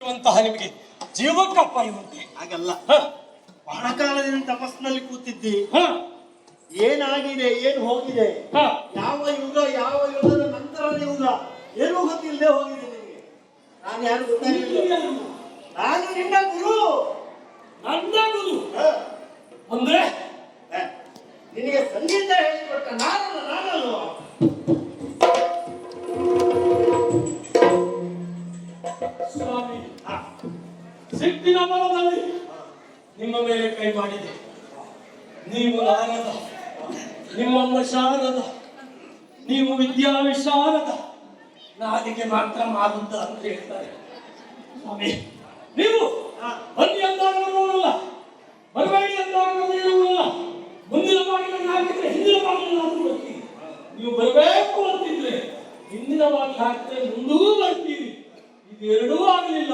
ನಿಮಗೆ ಜೀವಕ್ಕಪ್ಪಾಯುವಂತೆ ಹಾಗಲ್ಲ. ಬಹಳ ಕಾಲದಿಂದ ತಪಸ್ಸಿನಲ್ಲಿ ಕೂತಿದ್ದಿ. ಏನಾಗಿದೆ, ಏನು ಹೋಗಿದೆ, ಯಾವ ಯುಗ, ಯಾವ ಯುಗದ ನಂತರದ ಯುಗ ಏನೂ ಗೊತ್ತಿಲ್ಲದೆ ಹೋಗಿದೆ ನಿಮಗೆ. ನಾನು ಯಾರು ಗೊತ್ತಾಗಿಲ್ಲ. ನಾನು ನಿನ್ನ ಗುರು. ನನ್ನ ಗುರು ಅಂದ್ರೆ ನಿನಗೆ ಸಂಗೀತ ಹೇಳಿಕೊಟ್ಟ ನಾನಲ್ವಾ? ಸ್ವಾಮಿ, ಸಿಟ್ಟಿನ ಮನದಲ್ಲಿ ನಿಮ್ಮ ಮೇಲೆ ಕೈ ಮಾಡಿದೆ. ನೀವು ನಾರದ, ನಿಮ್ಮಮ್ಮ ಶಾರದ, ನೀವು ವಿದ್ಯಾ ವಿಶಾರದ, ನಾಲಿಗೆ ಮಾತ್ರ ಮಾರುದ್ದ ಅಂತ ಹೇಳ್ತಾರೆ. ಸ್ವಾಮಿ, ನೀವು ಬನ್ನಿ ಅಂದಾಗ ನೋಡಲ್ಲ, ಬರಬೇಡಿ ಅಂದಾಗ ನೋಡಲ್ಲ, ಮುಂದಿನ ಬಾಗಿಲನ್ನು ಹಾಕಿದ್ರೆ ಹಿಂದಿನ ಬಾಗಿಲನ್ನು ಹಾಕಿ, ನೀವು ಬರಬೇಕು ಅಂತಿದ್ರೆ ಹಿಂದಿನ ಬಾಗಿಲು ಹಾಕಿದ್ರೆ ಮುಂದೂ ಬರ್ತೀರಿ. ಇದೆರಡೂ ಆಗಲಿಲ್ಲ.